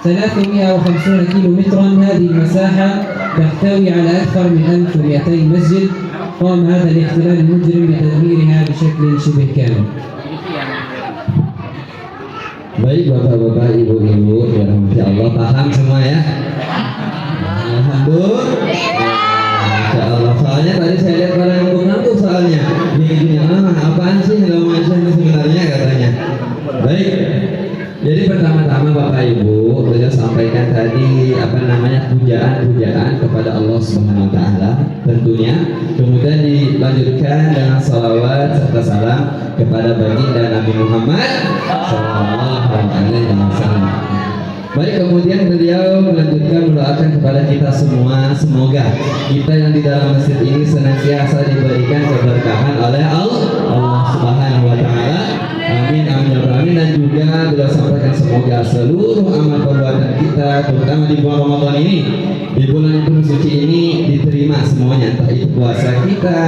350 كيلو مترا. هذه المساحة تحتوي على أكثر من 1200 مسجد. قام هذا الاحتلال المجرم بتدميرها بشكل شبه كامل. Baik bapak-bapak, ibu-ibu, ya rahmati Allah, paham semua ya? Alhamdulillah. Masya Allah. Soalnya tadi saya lihat pada ngantuk soalnya. Gini-gini, apaan sih Indonesia ini sebenarnya katanya. Baik. Jadi pertama-tama Bapak Ibu, saya sampaikan tadi pujaan kepada Allah Subhanahu wa taala tentunya. Kemudian dilanjutkan dengan salawat serta salam kepada baginda Nabi Muhammad sallallahu alaihi wasallam. Baik, kemudian beliau melanjutkan mendoakan kepada kita semua, semoga kita yang di dalam masjid ini senantiasa diberikan keberkahan oleh Allah Subhanahu wa taala. Amin amin ya rabbal alamin. Dan juga beliau sampaikan semoga seluruh amal perbuatan kita terutama di bulan Ramadan ini, di bulan yang penuh suci ini diterima semuanya, entah itu puasa kita,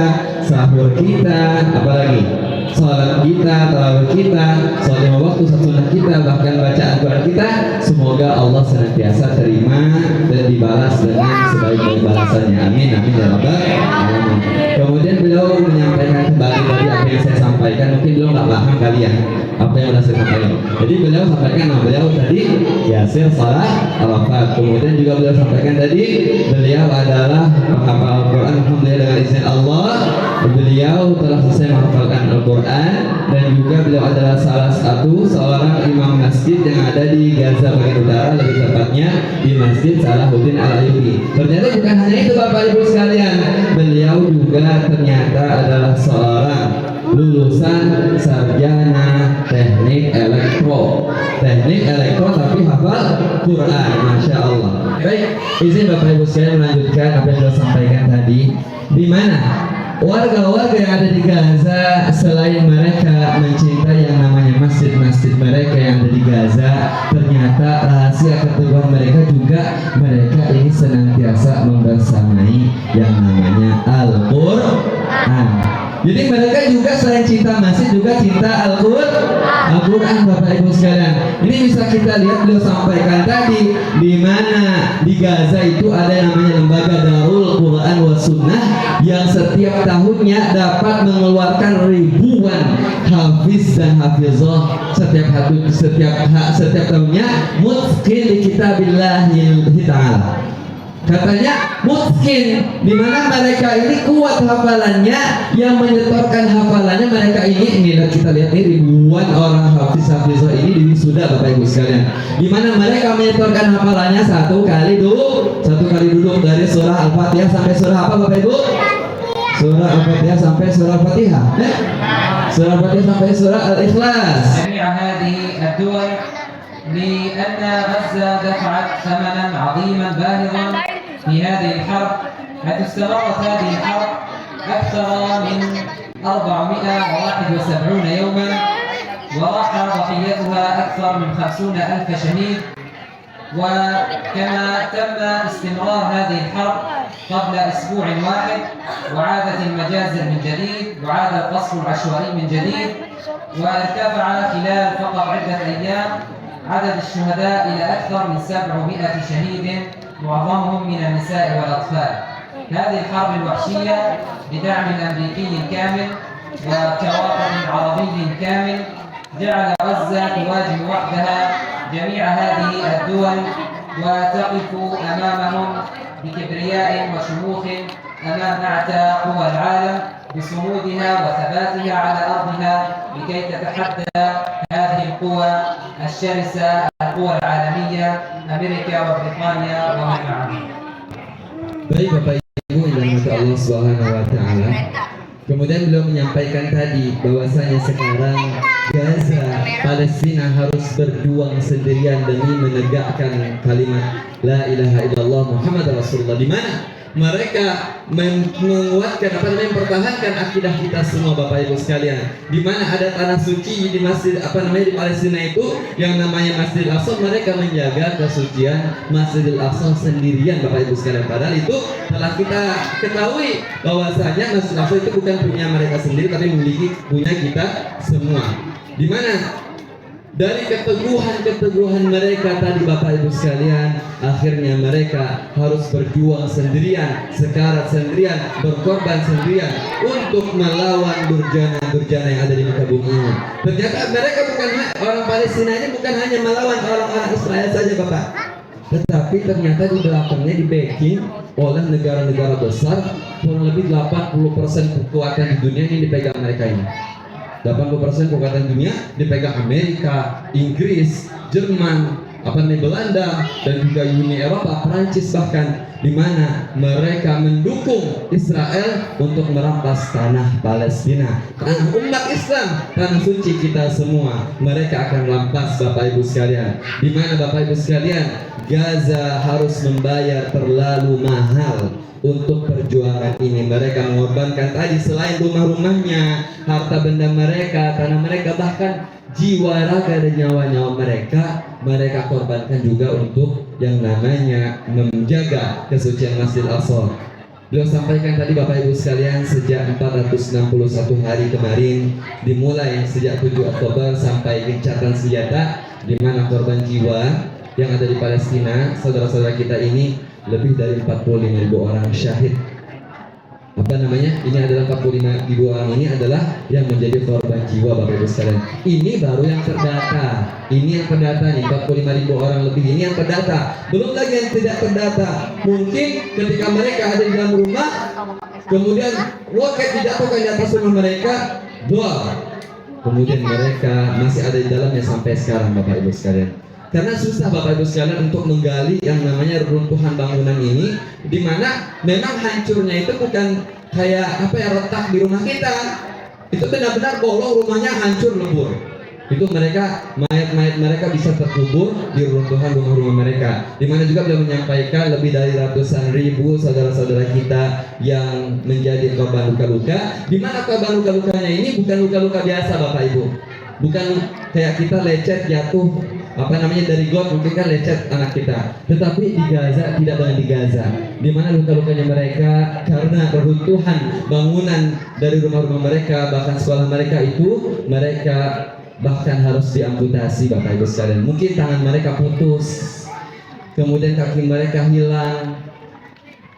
sahur kita, apalagi salat kita, tarawih kita, salat 5 waktu, sunnah kita, bahkan bacaan Quran kita, semoga Allah senantiasa terima dan dibalas dengan sebaik-baik balasannya. Amin amin ya rabbal alamin. Kemudian beliau menyampaikan kembali tadi apa yang saya sampaikan, mungkin beliau nggak paham kali ya apa yang sudah saya sampaikan. Jadi beliau sampaikan beliau tadi Yasir Salah Arafat. Kemudian juga beliau sampaikan tadi beliau adalah penghafal Al-Quran. Alhamdulillah dengan izin Allah beliau telah selesai menghafalkan Al-Quran, dan juga beliau adalah salah satu seorang imam masjid yang ada di Gaza bagian utara, lebih tepatnya di Masjid Salahuddin Al-Ayyubi. Ternyata bukan hanya itu Bapak Ibu sekalian, beliau juga ternyata adalah seorang lulusan sarjana teknik elektro tapi hafal Quran, Masya Allah. Baik, izin Bapak Ibu sekalian melanjutkan apa yang sudah sampaikan tadi, di mana warga-warga yang ada di Gaza selain mereka mencintai yang namanya masjid-masjid mereka yang ada di Gaza, ternyata rahasia keteguhan mereka juga mereka ini senantiasa membersamai yang namanya Al-Quran. Jadi mereka juga selain cinta masjid juga cinta Al-Quran Bapak Ibu sekalian. Ini bisa kita lihat beliau sampaikan tadi, di mana di Gaza itu ada yang namanya lembaga Darul Quran wa Sunnah yang setiap tahunnya dapat mengeluarkan ribuan hafiz dan hafizah setiap tahunnya mutqin di kitabillahi ta'ala. Katanya mungkin di mana mereka ini kuat hafalannya, yang menyetorkan hafalannya mereka ini kita lihat ini ribuan orang hafizah ini di wisuda Bapak Ibu sekalian. Di mana mereka menyetorkan hafalannya satu kali duduk dari surah Al-Fatihah sampai surah apa Bapak Ibu? Surah Al-Fatihah sampai surah Al-Fatihah. Surah Al-Fatihah sampai surah Al-Ikhlas. لأن غزة دفعت ثمنا عظيما باهظا في هذه الحرب، حيث استمرت هذه الحرب أكثر من 471 يوما، وراح ضحيتها أكثر من 50,000 شهيد. وكما تم استمرار هذه الحرب قبل أسبوع واحد، وعادت المجازر من جديد، وعاد القصف العشوائي من جديد، وارتفع خلال فقط عدة أيام عدد الشهداء إلى أكثر من 700 شهيد، معظمهم من النساء والأطفال. هذه الحرب الوحشية بدعم أمريكي كامل وكواكب عربي كامل جعل غزة تواجه وحدها جميع هذه الدول، وتقف أمامهم بكبرياء وشموخ أمام أعتى قوى العالم بصمودها وثباتها على أرضها لكي تتحدى هذه القوى الشرسة، القوى العالمية أمريكا وبريطانيا ومن معها. Baik Bapak Ibu yang dirahmati Allah Subhanahu wa taala. Kemudian beliau menyampaikan tadi bahwasanya sekarang Gaza, Palestina harus berjuang sendirian demi menegakkan kalimat La ilaha illallah Muhammad Rasulullah, di mana mereka menguatkan mempertahankan akidah kita semua Bapak Ibu sekalian. Di mana ada tanah suci di masjid di Palestina itu yang namanya Masjidil Aqsa, mereka menjaga kesucian Masjidil Aqsa sendirian Bapak Ibu sekalian. Padahal itu telah kita ketahui bahwasanya Masjidil Aqsa itu bukan punya mereka sendiri, tapi punya kita semua. Di mana Dari keteguhan mereka tadi Bapak Ibu sekalian, akhirnya mereka harus berjuang sendirian, sekarat sendirian, berkorban sendirian untuk melawan durjana yang ada di muka bumi ini. Ternyata mereka bukan orang Palestina ini bukan hanya melawan orang-orang Israel saja Bapak, tetapi ternyata di belakangnya di backing oleh negara-negara besar. Kurang lebih 80% kekuatan di dunia ini dipegang mereka ini. 80% kekuatan dunia dipegang Amerika, Inggris, Jerman, Belanda, dan juga Uni Eropa, Prancis bahkan, di mana mereka mendukung Israel untuk merampas tanah Palestina, tanah umat Islam, tanah suci kita semua. Mereka akan merampas Bapak Ibu sekalian. Di mana Bapak Ibu sekalian, Gaza harus membayar terlalu mahal untuk perjuangan ini. Mereka mengorbankan tadi selain rumah-rumahnya, harta benda mereka, tanah mereka, bahkan jiwa, raga, dan nyawa-nyawa mereka korbankan juga untuk yang namanya menjaga kesucian Masjidil Aqsa. Beliau sampaikan tadi Bapak Ibu sekalian, sejak 461 hari kemarin, dimulai sejak 7 Oktober sampai gencatan senjata, di mana korban jiwa yang ada di Palestina, saudara-saudara kita ini lebih dari 45.000 orang syahid. Ini adalah 45.000 orang ini adalah yang menjadi korban jiwa Bapak Ibu sekalian. Ini baru yang terdata. Ini yang terdata nih, 45.000 orang lebih ini yang terdata. Belum lagi yang tidak terdata. Mungkin ketika mereka ada di dalam rumah, kemudian roket dijatuhkan di atas rumah mereka, kemudian mereka masih ada di dalamnya sampai sekarang Bapak Ibu sekalian. Karena susah Bapak Ibu sekalian untuk menggali yang namanya runtuhan bangunan ini, di mana memang hancurnya itu bukan kayak retak di rumah kita. Itu benar-benar bolong, rumahnya hancur lebur. Itu mereka, mayat-mayat mereka bisa terkubur di runtuhan rumah-rumah mereka. Di mana juga beliau menyampaikan lebih dari ratusan ribu saudara-saudara kita yang menjadi korban luka-luka. Di mana korban luka-lukanya ini bukan luka-luka biasa Bapak Ibu. Bukan kayak kita lecet jatuh dari got, mungkin kan lecet anak kita. Tetapi di Gaza tidak dengan di Gaza, di mana luka-lukanya mereka karena keruntuhan bangunan dari rumah-rumah mereka, bahkan sekolah mereka itu, mereka bahkan harus diamputasi Bapak Ibu sekalian. Mungkin tangan mereka putus, kemudian kaki mereka hilang.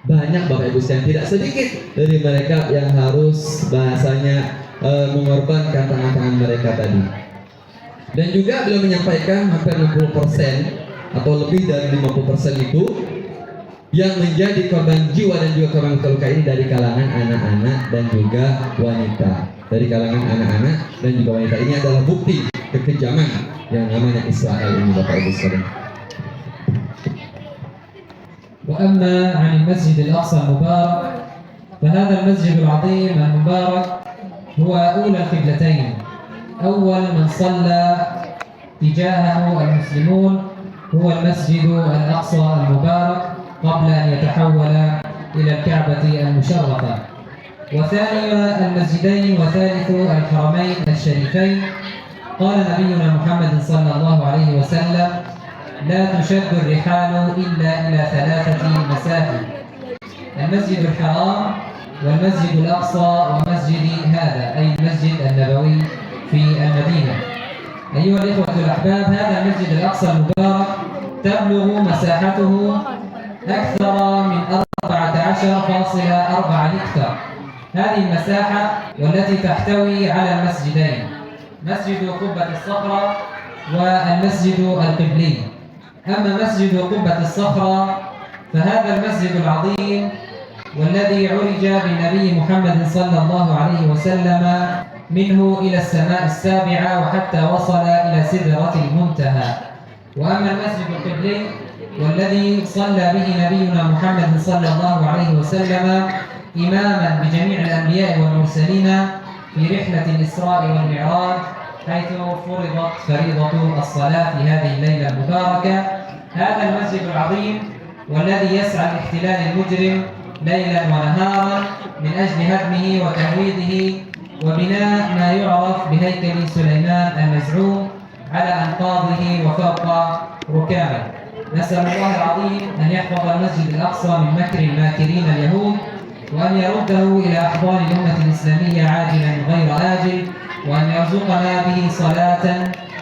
Banyak Bapak Ibu sekalian, tidak sedikit dari mereka yang harus bahasanya mengorbankan tangan-tangan mereka tadi. Dan juga beliau menyampaikan hampir 60% atau lebih dari 50% itu yang menjadi korban jiwa dan juga korban luka ini dari kalangan anak-anak dan juga wanita. Dari kalangan anak-anak dan juga wanita. Ini adalah bukti kekejaman yang namanya Israel ini Bapak Ibu sekalian. وأما عن المسجد الأقصى المبارك فهذا المسجد العظيم المبارك هو أولى القبلتين. أول من صلى تجاهه المسلمون هو المسجد الأقصى المبارك قبل أن يتحول إلى الكعبة المشرفة. وثاني المسجدين وثالث الحرمين الشريفين قال نبينا محمد صلى الله عليه وسلم: لا تشد الرحال إلا إلى 3 مساجد: المسجد الحرام والمسجد الأقصى ومسجد هذا أي المسجد النبوي في المدينة. أيها الإخوة الأحباب، هذا المسجد الأقصى المبارك تبلغ مساحته أكثر من 14.4 هكتار. هذه المساحة والتي تحتوي على المسجدين، مسجد قبة الصخرة والمسجد القبلي. أما مسجد قبة الصخرة فهذا المسجد العظيم والذي عرج بالنبي محمد صلى الله عليه وسلم منه إلى السماء السابعة وحتى وصل إلى سدرة المنتهى. وأما المسجد القبلي والذي صلى به نبينا محمد صلى الله عليه وسلم إماما بجميع الأنبياء والمرسلين في رحلة الإسراء والمعراج، حيث فرضت فريضة الصلاة في هذه الليلة المباركة. هذا المسجد العظيم والذي يسعى لاحتلال المجرم ليلا ونهارا من أجل هدمه وتهويده وبناء ما يعرف بهيكل سليمان المزعوم على أنقاضه وفوق ركامه. نسأل الله العظيم أن يحفظ المسجد الأقصى من مكر الماكرين اليهود، وأن يرده إلى أحضان الأمة الإسلامية عاجلا غير آجل، وأن يرزقنا به صلاة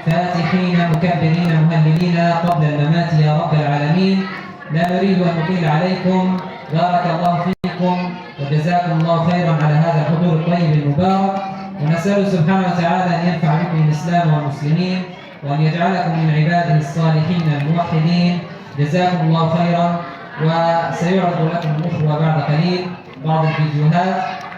فاتحين مكبرين مهللين قبل الممات يا رب العالمين. لا نريد أن نطيل عليكم، بارك الله فيكم وجزاكم الله خيرا على هذا الحضور الطيب المبارك، ونسأل سبحانه وتعالى أن ينفع بكم الإسلام والمسلمين وأن يجعلكم من عباده الصالحين الموحدين. جزاكم الله خيرا. وسيعرض لكم الأخوة بعد قليل بعض الفيديوهات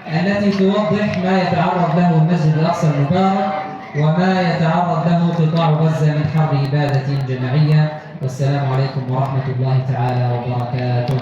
التي توضح ما يتعرض له المسجد الأقصى المبارك وما يتعرض له قطاع غزة من حرب إبادة جماعية. والسلام عليكم ورحمة الله تعالى وبركاته.